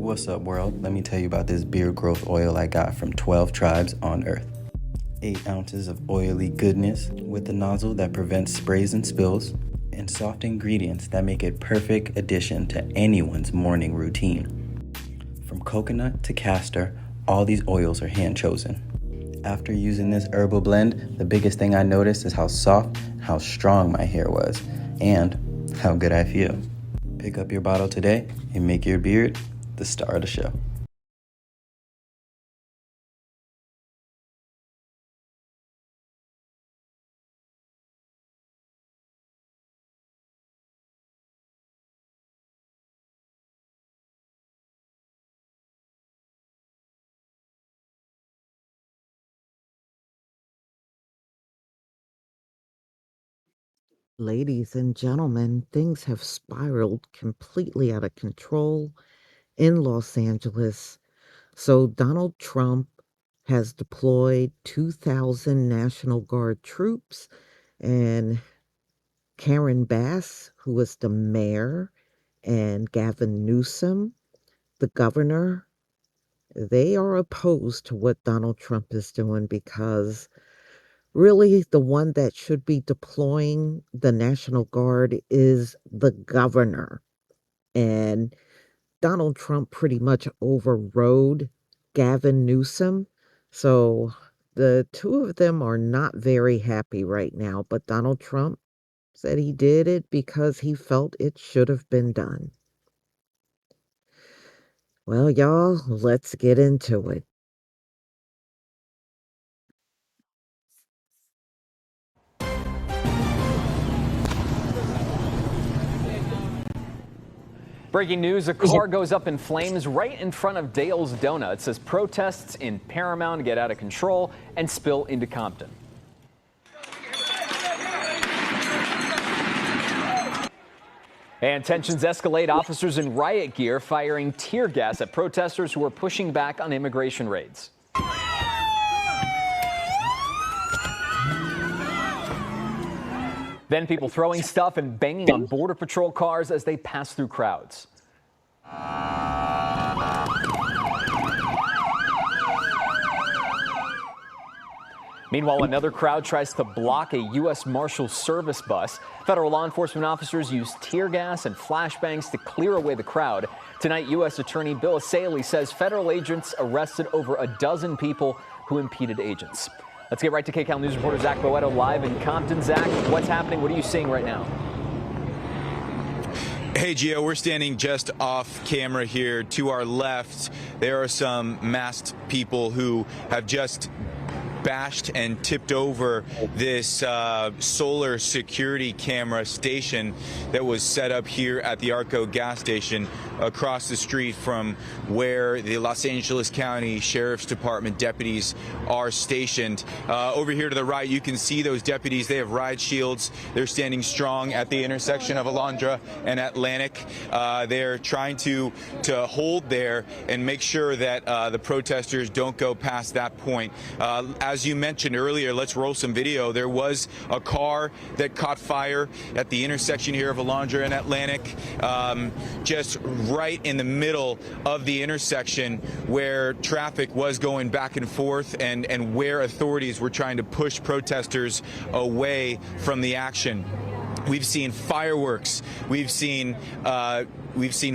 What's up, world? Let me tell you about this beard growth oil I got from 12 tribes on Earth. 8 ounces of oily goodness with a nozzle that prevents sprays and spills, and soft ingredients that make it perfect addition to anyone's morning routine. From coconut to castor, all these oils are hand chosen. After using this herbal blend, the biggest thing I noticed is how soft and how strong my hair was, and how good I feel. Pick up your bottle today and make your beard the star of the show. Ladies and gentlemen, things have spiraled completely out of control in Los Angeles. So Donald Trump has deployed 2,000 National Guard troops, and Karen Bass, who was the mayor, and Gavin Newsom, the governor, they are opposed to what Donald Trump is doing because really the one that should be deploying the National Guard is the governor. And Donald Trump pretty much overrode Gavin Newsom. So the two of them are not very happy right now. But Donald Trump said he did it because he felt it should have been done. Well, y'all, let's get into it. Breaking news, a car goes up in flames right in front of Dale's Donuts as protests in Paramount get out of control and spill into Compton. And tensions escalate, officers in riot gear firing tear gas at protesters who are pushing back on immigration raids. Then people throwing stuff and banging on Border Patrol cars as they pass through crowds. Meanwhile, another crowd tries to block a U.S. Marshal Service bus. Federal law enforcement officers used tear gas and flashbangs to clear away the crowd. Tonight, U.S. Attorney Bill Asaley says federal agents arrested over a dozen people who impeded agents. Let's get right to KCAL News reporter Zach Boetto live in Compton. Zach, what's happening? What are you seeing right now? Hey, Gio, we're standing just off camera here. To our left, there are some masked people who have just bashed and tipped over this solar security camera station that was set up here at the Arco gas station across the street from where the Los Angeles County Sheriff's Department deputies are stationed. Over here to the right, you can see those deputies. They have ride shields. They're standing strong at the intersection of Alondra and Atlantic. They're trying to hold there and make sure that the protesters don't go past that point. As you mentioned earlier, let's roll some video. There was a car that caught fire at the intersection here of Alondra and Atlantic, just right in the middle of the intersection where traffic was going back and forth and where authorities were trying to push protesters away from the action. We've seen fireworks. We've seen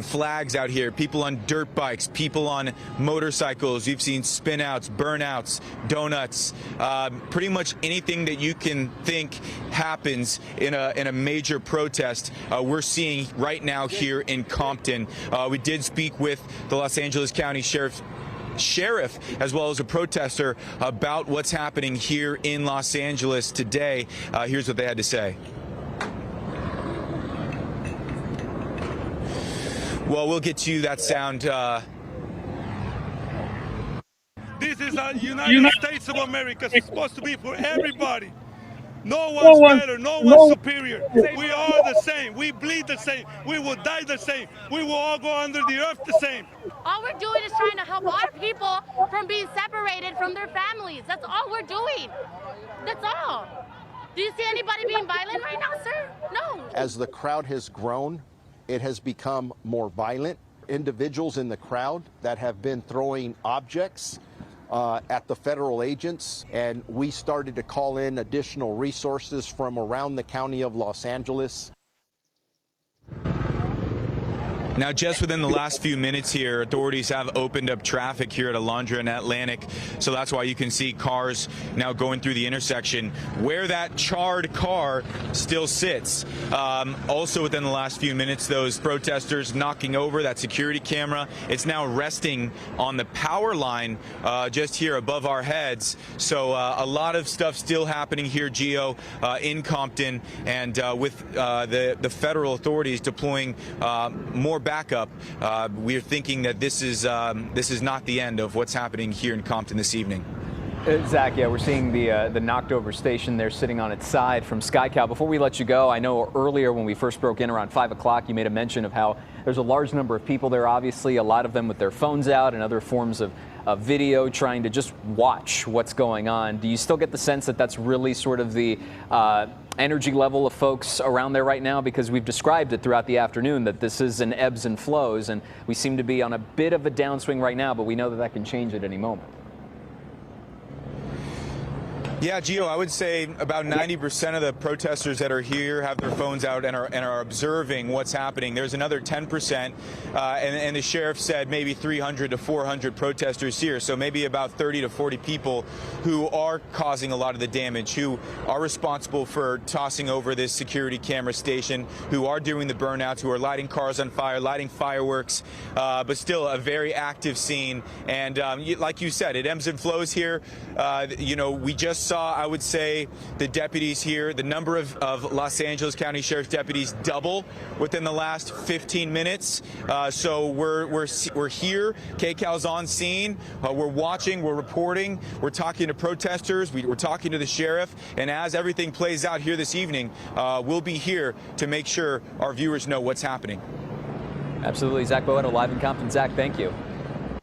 flags out here, people on dirt bikes, people on motorcycles. We've seen spinouts, burnouts, donuts, pretty much anything that you can think happens in a major protest. We're seeing right now here in Compton. We did speak with the Los Angeles County Sheriff as well as a protester about what's happening here in Los Angeles today. Here's what they had to say. Well, we'll get you that sound. This is the United States of America. It's supposed to be for everybody. No one's better, no one's superior. We are the same. We bleed the same. We will die the same. We will all go under the earth the same. All we're doing is trying to help our people from being separated from their families. That's all we're doing. That's all. Do you see anybody being violent right now, sir? No. As the crowd has grown, it has become more violent. individuals in the crowd that have been throwing objects at the federal agents, and we started to call in additional resources from around the county of Los Angeles. Now, just within the last few minutes here, authorities have opened up traffic here at Alondra and Atlantic. So that's why you can see cars now going through the intersection where that charred car still sits. Also within the last few minutes, those protesters knocking over that security camera. It's now resting on the power line just here above our heads. So a lot of stuff still happening here, Gio, in Compton, and with the federal authorities deploying more backup, we're thinking that this is not the end of what's happening here in Compton this evening. Zach, yeah, we're seeing the knocked over station there sitting on its side from KCAL. Before we let you go, I know earlier when we first broke in around 5 o'clock, you made a mention of how there's a large number of people there, obviously, a lot of them with their phones out and other forms of video trying to just watch what's going on. Do you still get the sense that that's really sort of the energy level of folks around there right now? Because we've described it throughout the afternoon that this is an ebbs and flows, and we seem to be on a bit of a downswing right now, but we know that that can change at any moment. Yeah, Gio, I would say about 90% of the protesters that are here have their phones out and are observing what's happening. There's another 10%, and the sheriff said maybe 300 to 400 protesters here, so maybe about 30 to 40 people who are causing a lot of the damage, who are responsible for tossing over this security camera station, who are doing the burnouts, who are lighting cars on fire, lighting fireworks, but still a very active scene. And like you said, it ebbs and flows here. We just saw, I would say, the deputies here, the number of Los Angeles County Sheriff's deputies double within the last 15 minutes. So we're here. KCAL's on scene. We're watching. We're reporting. We're talking to protesters. We're talking to the sheriff. And as everything plays out here this evening, we'll be here to make sure our viewers know what's happening. Absolutely. Zach Boetto live in Compton. Zach, thank you.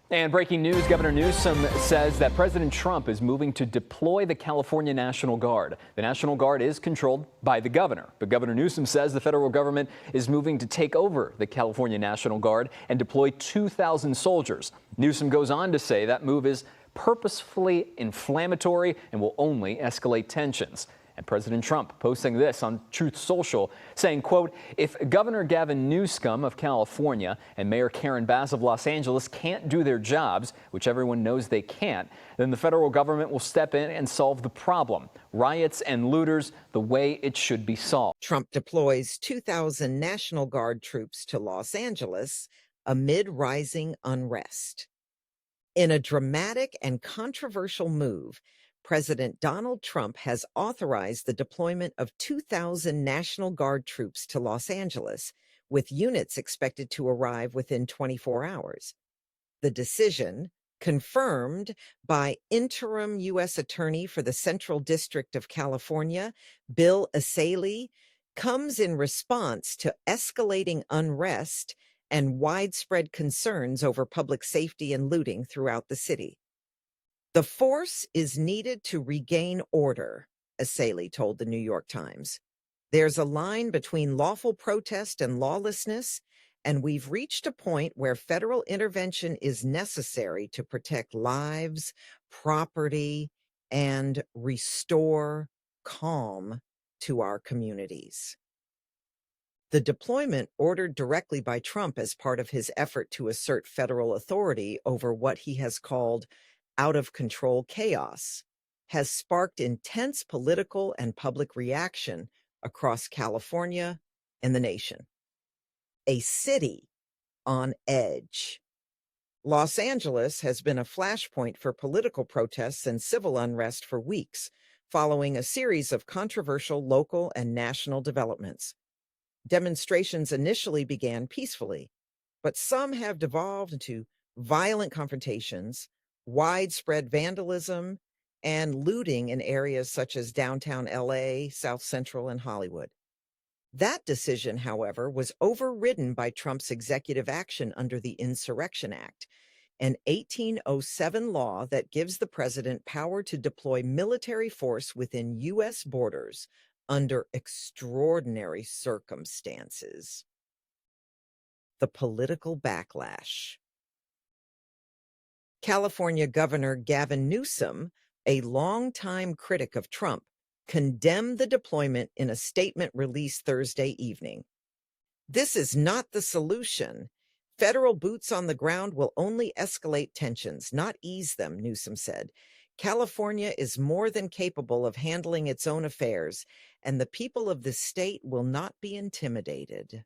And breaking news, Governor Newsom says that President Trump is moving to deploy the California National Guard. The National Guard is controlled by the governor, but Governor Newsom says the federal government is moving to take over the California National Guard and deploy 2,000 soldiers. Newsom goes on to say that move is purposefully inflammatory and will only escalate tensions. And President Trump posting this on Truth Social, saying, quote, "If Governor Gavin Newsom of California and Mayor Karen Bass of Los Angeles can't do their jobs, which everyone knows they can't, then the federal government will step in and solve the problem. Riots and looters the way it should be solved." Trump deploys 2,000 National Guard troops to Los Angeles amid rising unrest. In a dramatic and controversial move, President Donald Trump has authorized the deployment of 2,000 National Guard troops to Los Angeles, with units expected to arrive within 24 hours. The decision, confirmed by interim U.S. Attorney for the Central District of California, Bill Asaley, comes in response to escalating unrest and widespread concerns over public safety and looting throughout the city. "The force is needed to regain order," Asaley told the New York Times. "There's a line between lawful protest and lawlessness, and we've reached a point where federal intervention is necessary to protect lives, property, and restore calm to our communities." The deployment, ordered directly by Trump as part of his effort to assert federal authority over what he has called out-of-control chaos, has sparked intense political and public reaction across California and the nation. A city on edge. Los Angeles has been a flashpoint for political protests and civil unrest for weeks, following a series of controversial local and national developments. Demonstrations initially began peacefully, but some have devolved into violent confrontations, widespread vandalism, and looting in areas such as downtown LA, South Central, and Hollywood. That decision, however, was overridden by Trump's executive action under the Insurrection Act, an 1807 law that gives the president power to deploy military force within U.S. borders under extraordinary circumstances. the political backlash. California Governor Gavin Newsom, a longtime critic of Trump, condemned the deployment in a statement released Thursday evening. "This is not the solution. Federal boots on the ground will only escalate tensions, not ease them," Newsom said. "California is more than capable of handling its own affairs, and the people of the state will not be intimidated."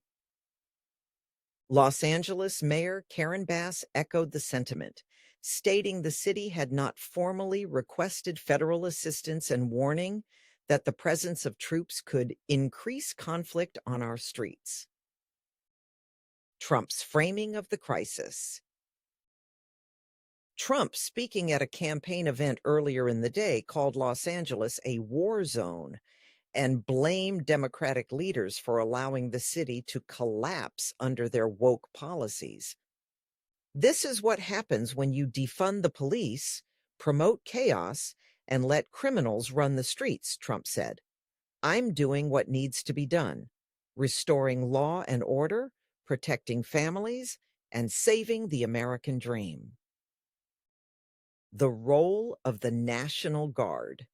Los Angeles Mayor Karen Bass echoed the sentiment, stating the city had not formally requested federal assistance and warning that the presence of troops could increase conflict on our streets. Trump's framing of the crisis. Trump, speaking at a campaign event earlier in the day, called Los Angeles a war zone and blamed Democratic leaders for allowing the city to collapse under their woke policies. "This is what happens when you defund the police, promote chaos, and let criminals run the streets," Trump said. "I'm doing what needs to be done, restoring law and order, protecting families, and saving the American dream." The role of the National Guard.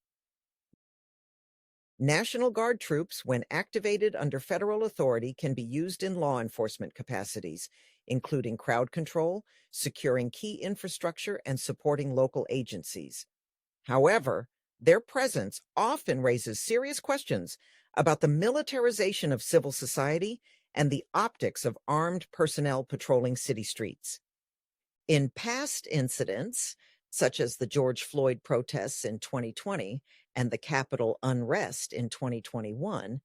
National Guard troops, when activated under federal authority, can be used in law enforcement capacities, including crowd control, securing key infrastructure, and supporting local agencies. However, their presence often raises serious questions about the militarization of civil society and the optics of armed personnel patrolling city streets. In past incidents, such as the George Floyd protests in 2020 and the Capitol unrest in 2021,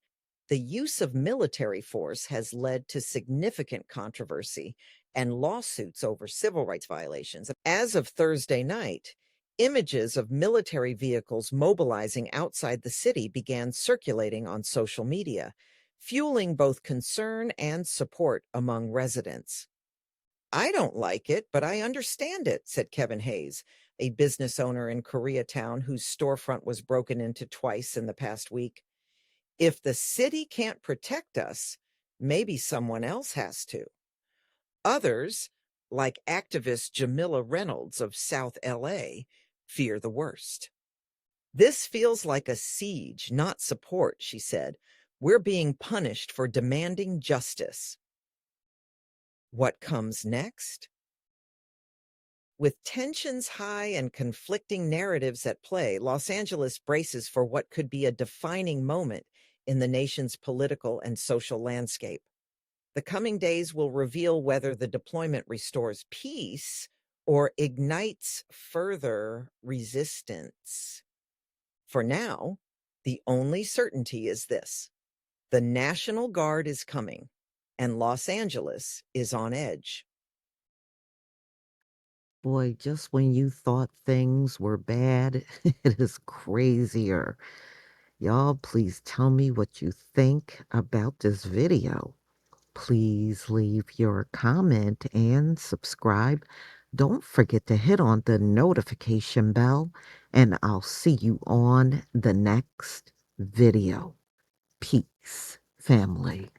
the use of military force has led to significant controversy and lawsuits over civil rights violations. As of Thursday night, images of military vehicles mobilizing outside the city began circulating on social media, fueling both concern and support among residents. "I don't like it, but I understand it," said Kevin Hayes, a business owner in Koreatown whose storefront was broken into twice in the past week. "If the city can't protect us, maybe someone else has to." Others, like activist Jamila Reynolds of South LA, fear the worst. "This feels like a siege, not support," she said. "We're being punished for demanding justice." What comes next? With tensions high and conflicting narratives at play, Los Angeles braces for what could be a defining moment in the nation's political and social landscape. The coming days will reveal whether the deployment restores peace or ignites further resistance. For now, the only certainty is this: the National Guard is coming, and Los Angeles is on edge. Boy, just when you thought things were bad, it is crazier. Y'all, please tell me what you think about this video. Please leave your comment and subscribe. Don't forget to hit on the notification bell, and I'll see you on the next video. Peace, family.